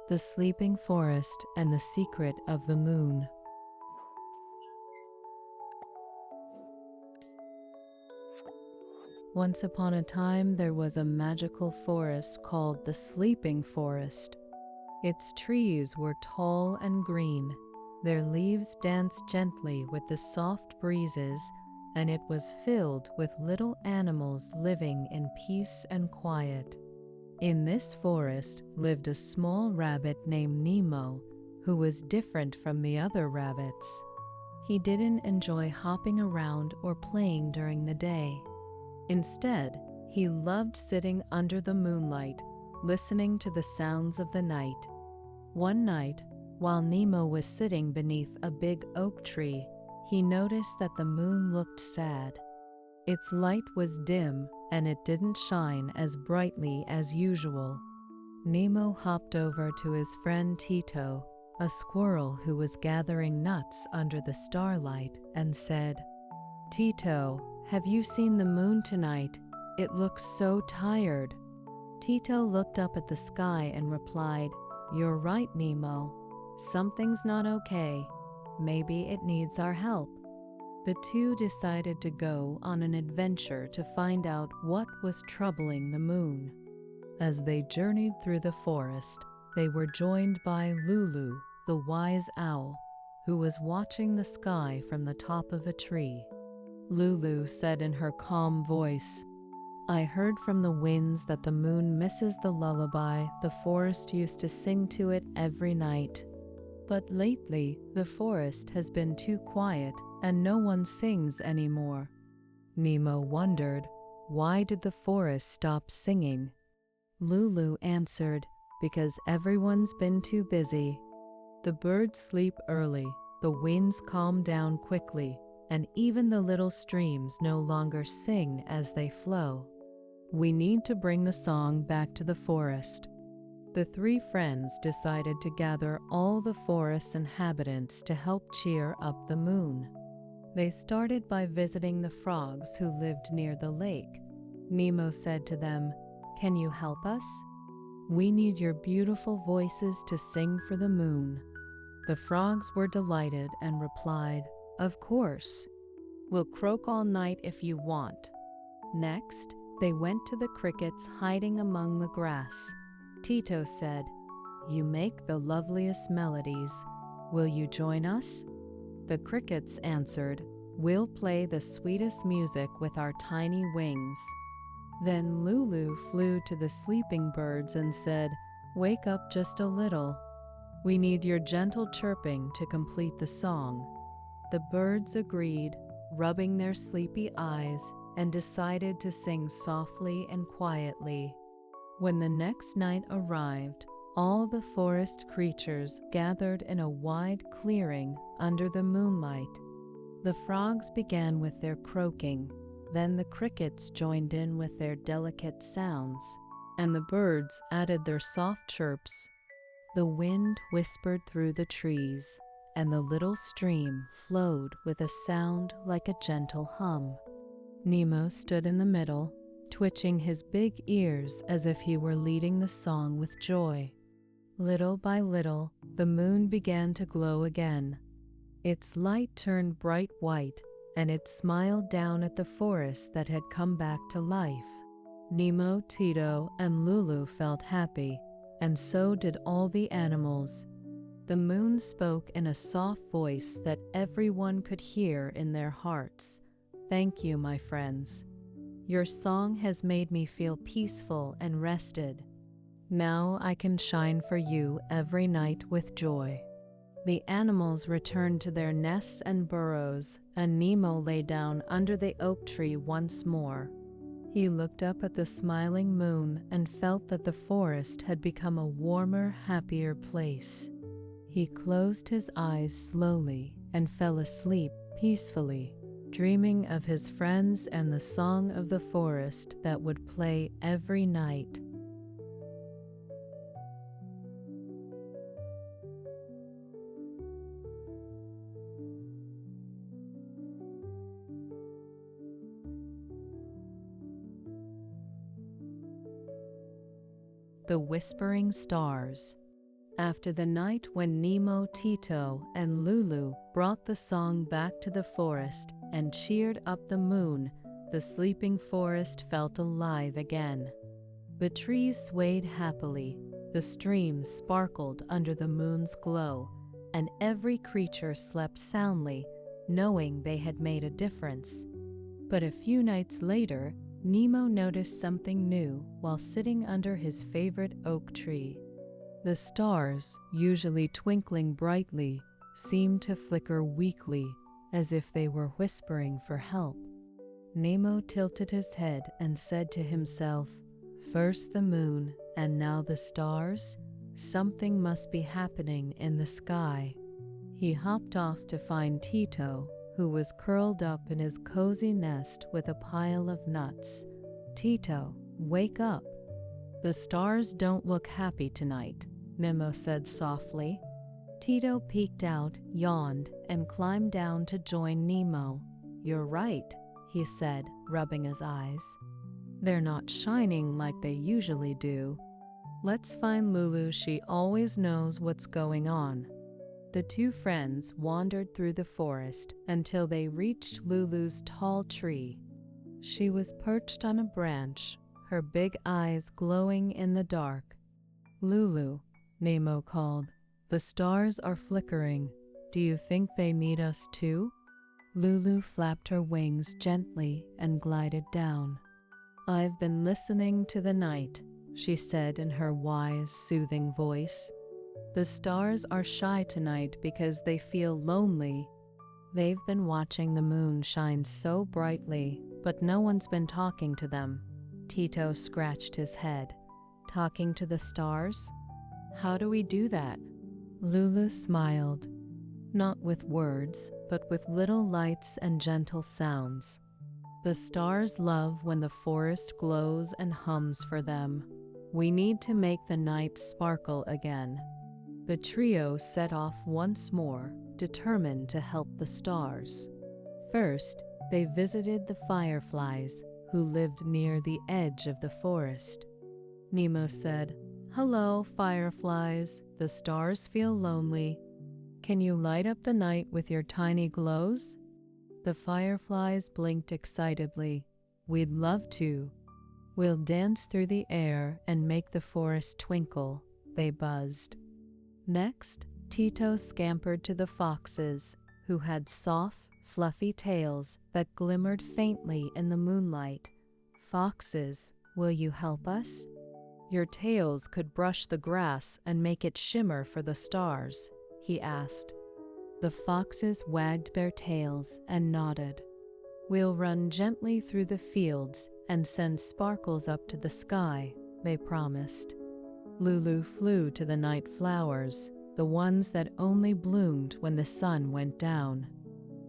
The Sleeping Forest and the Secret of the Moon. Once upon a time, there was a magical forest called the Sleeping Forest. Its trees were tall and green. Their leaves danced gently with the soft breezes, and it was filled with little animals living in peace and quiet. In this forest lived a small rabbit named Nemo, who was different from the other rabbits. He didn't enjoy hopping around or playing during the day. Instead, he loved sitting under the moonlight, listening to the sounds of the night. One night, while Nemo was sitting beneath a big oak tree, he noticed that the moon looked sad. Its light was dim, and it didn't shine as brightly as usual. Nemo hopped over to his friend Tito, a squirrel who was gathering nuts under the starlight, and said, "Tito, have you seen the moon tonight? It looks so tired." Tito looked up at the sky and replied, "You're right, Nemo. Something's not okay. Maybe it needs our help." The two decided to go on an adventure to find out what was troubling the moon. As they journeyed through the forest, they were joined by Lulu, the wise owl, who was watching the sky from the top of a tree. Lulu said in her calm voice, "I heard from the winds that the moon misses the lullaby the forest used to sing to it every night. But lately, the forest has been too quiet and no one sings anymore." Nemo wondered, why did the forest stop singing? Lulu answered, "Because everyone's been too busy. The birds sleep early, the winds calm down quickly, and even the little streams no longer sing as they flow. We need to bring the song back to the forest." The three friends decided to gather all the forest's inhabitants to help cheer up the moon. They started by visiting the frogs who lived near the lake. Nemo said to them, "Can you help us? We need your beautiful voices to sing for the moon." The frogs were delighted and replied, "Of course. We'll croak all night if you want." Next, they went to the crickets hiding among the grass. Tito said, "You make the loveliest melodies. Will you join us?" The crickets answered, "We'll play the sweetest music with our tiny wings." Then Lulu flew to the sleeping birds and said, "Wake up just a little. We need your gentle chirping to complete the song." The birds agreed, rubbing their sleepy eyes, and decided to sing softly and quietly. When the next night arrived, all the forest creatures gathered in a wide clearing under the moonlight. The frogs began with their croaking, then the crickets joined in with their delicate sounds, and the birds added their soft chirps. The wind whispered through the trees, and the little stream flowed with a sound like a gentle hum. Nemo stood in the middle, twitching his big ears as if he were leading the song with joy. Little by little, the moon began to glow again. Its light turned bright white, and it smiled down at the forest that had come back to life. Nemo, Tito, and Lulu felt happy, and so did all the animals. The moon spoke in a soft voice that everyone could hear in their hearts. "Thank you, my friends. Your song has made me feel peaceful and rested. Now I can shine for you every night with joy." The animals returned to their nests and burrows, and Nemo lay down under the oak tree once more. He looked up at the smiling moon and felt that the forest had become a warmer, happier place. He closed his eyes slowly and fell asleep peacefully, dreaming of his friends and the song of the forest that would play every night. The Whispering Stars. After the night when Nemo, Tito, and Lulu brought the song back to the forest and cheered up the moon, the sleeping forest felt alive again. The trees swayed happily, the streams sparkled under the moon's glow, and every creature slept soundly, knowing they had made a difference. But a few nights later, Nemo noticed something new while sitting under his favorite oak tree. The stars, usually twinkling brightly, seemed to flicker weakly, as if they were whispering for help. Nemo tilted his head and said to himself, "First the moon, and now the stars? Something must be happening in the sky." He hopped off to find Tito, who was curled up in his cozy nest with a pile of nuts. "Tito, wake up. The stars don't look happy tonight," Nemo said softly. Tito peeked out, yawned, and climbed down to join Nemo. "You're right," he said, rubbing his eyes. "They're not shining like they usually do. Let's find Lulu. She always knows what's going on." The two friends wandered through the forest until they reached Lulu's tall tree. She was perched on a branch, her big eyes glowing in the dark. "Lulu," Nemo called, "the stars are flickering. Do you think they need us too?" Lulu flapped her wings gently and glided down. "I've been listening to the night," she said in her wise, soothing voice. "The stars are shy tonight because they feel lonely. They've been watching the moon shine so brightly, but no one's been talking to them." Tito scratched his head. "Talking to the stars? How do we do that?" Lulu smiled. "Not with words, but with little lights and gentle sounds. The stars love when the forest glows and hums for them. We need to make the night sparkle again." The trio set off once more, determined to help the stars. First, they visited the fireflies, who lived near the edge of the forest. Nemo said, "Hello, fireflies. The stars feel lonely. Can you light up the night with your tiny glows?" The fireflies blinked excitedly. "We'd love to. We'll dance through the air and make the forest twinkle," they buzzed. Next, Tito scampered to the foxes, who had soft, fluffy tails that glimmered faintly in the moonlight. "Foxes, will you help us? Your tails could brush the grass and make it shimmer for the stars," he asked. The foxes wagged their tails and nodded. "We'll run gently through the fields and send sparkles up to the sky," they promised. Lulu flew to the night flowers, the ones that only bloomed when the sun went down.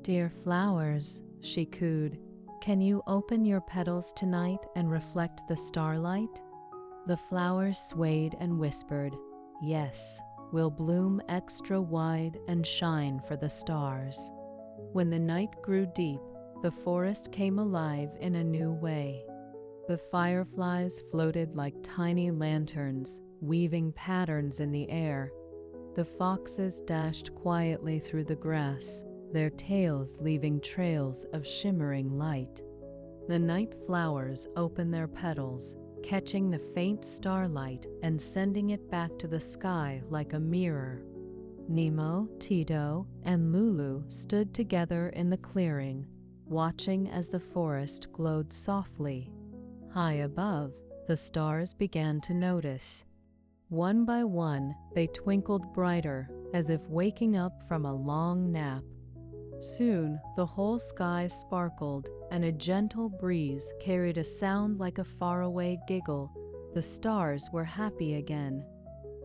"Dear flowers," she cooed, "can you open your petals tonight and reflect the starlight?" The flowers swayed and whispered, "Yes, we'll bloom extra wide and shine for the stars." When the night grew deep, the forest came alive in a new way. The fireflies floated like tiny lanterns, weaving patterns in the air. The foxes dashed quietly through the grass, their tails leaving trails of shimmering light. The night flowers opened their petals, catching the faint starlight and sending it back to the sky like a mirror. Nemo, Tito, and Lulu stood together in the clearing, watching as the forest glowed softly. High above, the stars began to notice. One by one, they twinkled brighter, as if waking up from a long nap. Soon, the whole sky sparkled, and a gentle breeze carried a sound like a faraway giggle. The stars were happy again.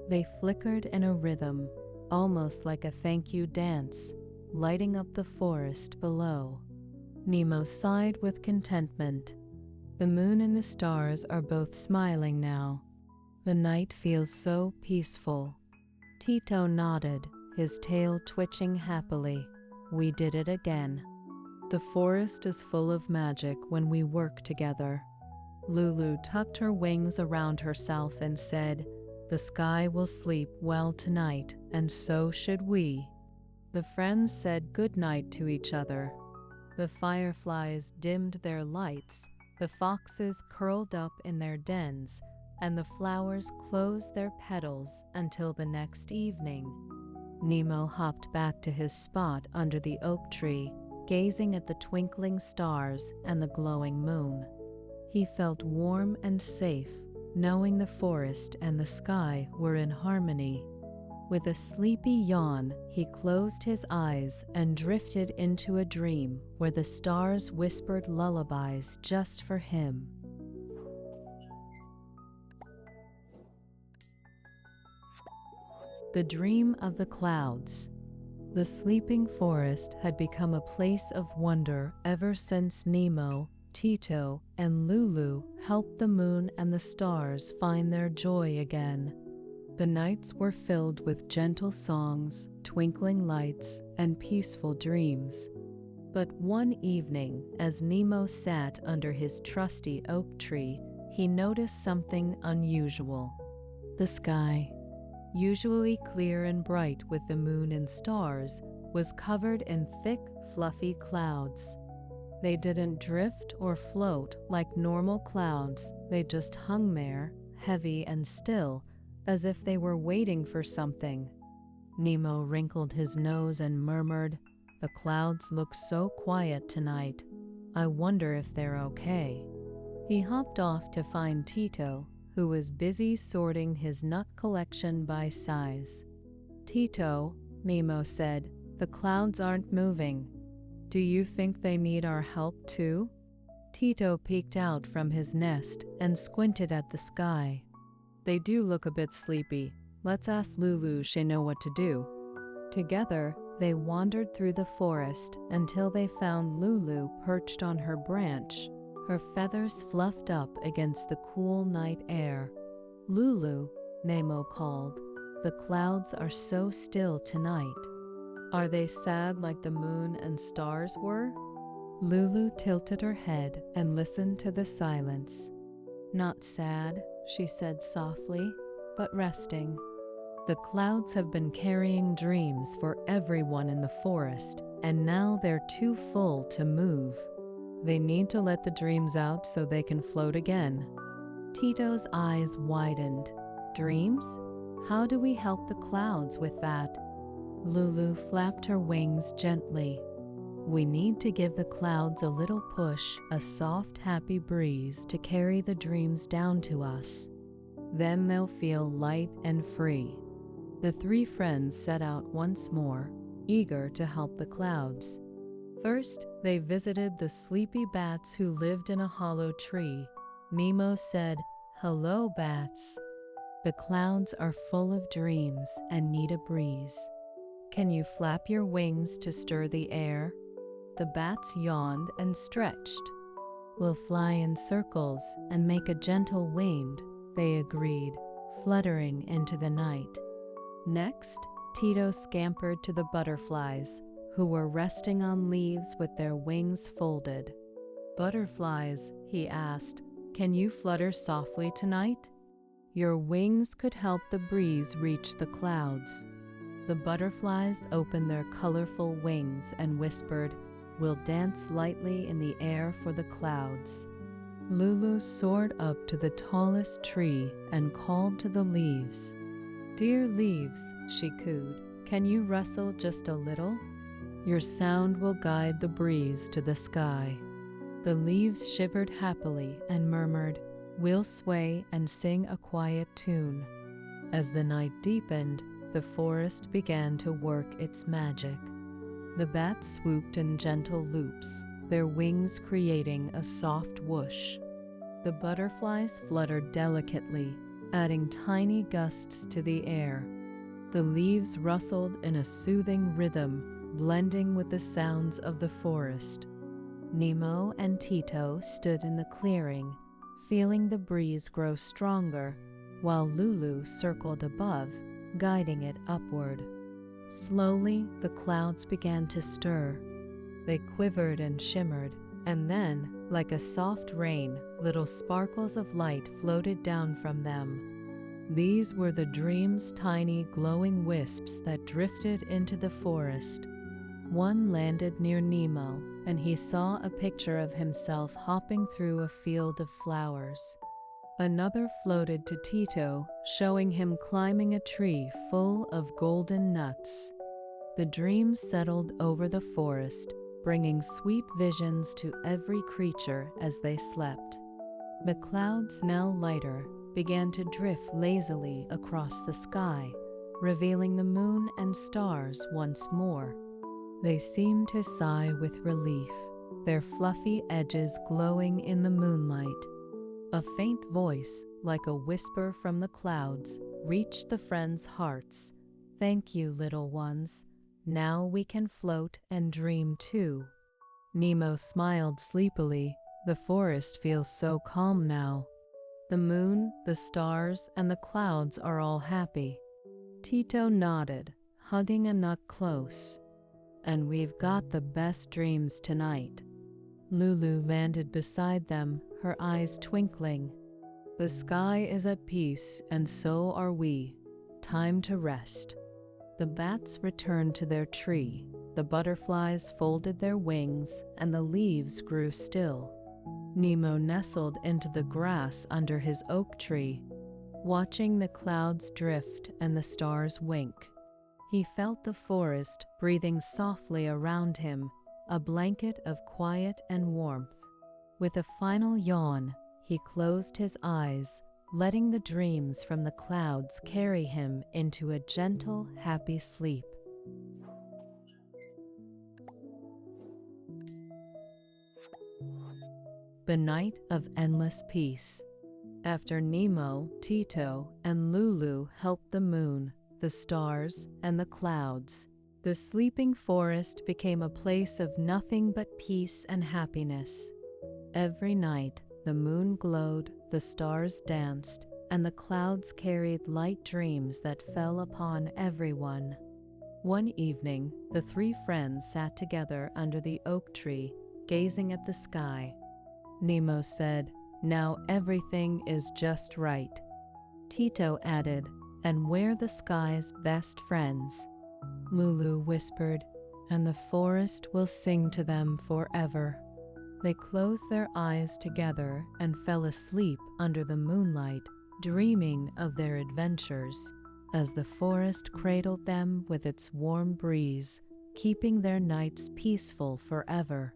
They flickered in a rhythm, almost like a thank you dance, lighting up the forest below. Nemo sighed with contentment. The moon and the stars are both smiling now. The night feels so peaceful. Tito nodded, his tail twitching happily. We did it again. The forest is full of magic when we work together. Lulu tucked her wings around herself and said, The sky will sleep well tonight, and so should we." The friends said good night to each other. The fireflies dimmed their lights, the foxes curled up in their dens, and the flowers closed their petals until the next evening. Nemo hopped back to his spot under the oak tree, gazing at the twinkling stars and the glowing moon. He felt warm and safe, knowing the forest and the sky were in harmony. With a sleepy yawn, he closed his eyes and drifted into a dream where the stars whispered lullabies just for him. The Dream of the Clouds. The sleeping forest had become a place of wonder ever since Nemo, Tito, and Lulu helped the moon and the stars find their joy again. The nights were filled with gentle songs, twinkling lights, and peaceful dreams. But one evening, as Nemo sat under his trusty oak tree, he noticed something unusual. The sky, usually clear and bright with the moon and stars, was covered in thick, fluffy clouds. They didn't drift or float like normal clouds, they just hung there, heavy and still, as if they were waiting for something. Nemo wrinkled his nose and murmured, "The clouds look so quiet tonight. I wonder if they're okay." He hopped off to find Tito, who was busy sorting his nut collection by size. "Tito," Nemo said, "the clouds aren't moving. Do you think they need our help too?" Tito peeked out from his nest and squinted at the sky. "They do look a bit sleepy. Let's ask Lulu, she know what to do." Together, they wandered through the forest until they found Lulu perched on her branch, her feathers fluffed up against the cool night air. "Lulu," Nemo called, "the clouds are so still tonight. Are they sad like the moon and stars were?" Lulu tilted her head and listened to the silence. "Not sad," she said softly, "but resting. The clouds have been carrying dreams for everyone in the forest, and now they're too full to move. They need to let the dreams out so they can float again." Tito's eyes widened. "Dreams? How do we help the clouds with that?" Lulu flapped her wings gently. "We need to give the clouds a little push, a soft, happy breeze to carry the dreams down to us. Then they'll feel light and free." The three friends set out once more, eager to help the clouds. First, they visited the sleepy bats who lived in a hollow tree. Nemo said, "Hello, bats. The clouds are full of dreams and need a breeze. Can you flap your wings to stir the air?" The bats yawned and stretched. "We'll fly in circles and make a gentle wind," they agreed, fluttering into the night. Next, Tito scampered to the butterflies, who were resting on leaves with their wings folded. "Butterflies," he asked, "can you flutter softly tonight? Your wings could help the breeze reach the clouds." The butterflies opened their colorful wings and whispered, "We'll dance lightly in the air for the clouds." Lulu soared up to the tallest tree and called to the leaves. "Dear leaves," she cooed, "can you rustle just a little? Your sound will guide the breeze to the sky." The leaves shivered happily and murmured, "We'll sway and sing a quiet tune." As the night deepened, the forest began to work its magic. The bats swooped in gentle loops, their wings creating a soft whoosh. The butterflies fluttered delicately, adding tiny gusts to the air. The leaves rustled in a soothing rhythm, blending with the sounds of the forest. Nemo and Tito stood in the clearing, feeling the breeze grow stronger, while Lulu circled above, guiding it upward. Slowly, the clouds began to stir. They quivered and shimmered, and then, like a soft rain, little sparkles of light floated down from them. These were the dream's tiny glowing wisps that drifted into the forest. One landed near Nemo, and he saw a picture of himself hopping through a field of flowers. Another floated to Tito, showing him climbing a tree full of golden nuts. The dream settled over the forest, bringing sweet visions to every creature as they slept. The clouds, now lighter, began to drift lazily across the sky, revealing the moon and stars once more. They seemed to sigh with relief, their fluffy edges glowing in the moonlight. A faint voice, like a whisper from the clouds, reached the friends' hearts. "Thank you, little ones. Now we can float and dream too." Nemo smiled sleepily. "The forest feels so calm now. The moon, the stars, and the clouds are all happy." Tito nodded, hugging a nut close. "And we've got the best dreams tonight." Lulu landed beside them, her eyes twinkling. "The sky is at peace, and so are we. Time to rest." The bats returned to their tree, the butterflies folded their wings, and the leaves grew still. Nemo nestled into the grass under his oak tree, watching the clouds drift and the stars wink. He felt the forest breathing softly around him, a blanket of quiet and warmth. With a final yawn, he closed his eyes, letting the dreams from the clouds carry him into a gentle, happy sleep. The night of endless peace. After Nemo, Tito, and Lulu helped the moon, the stars, and the clouds, the sleeping forest became a place of nothing but peace and happiness. Every night, the moon glowed, the stars danced, and the clouds carried light dreams that fell upon everyone. One evening, the three friends sat together under the oak tree, gazing at the sky. Nemo said, "Now everything is just right." Tito added, "And we're the sky's best friends." Lulu whispered, "And the forest will sing to them forever." They closed their eyes together and fell asleep under the moonlight, dreaming of their adventures, as the forest cradled them with its warm breeze, keeping their nights peaceful forever.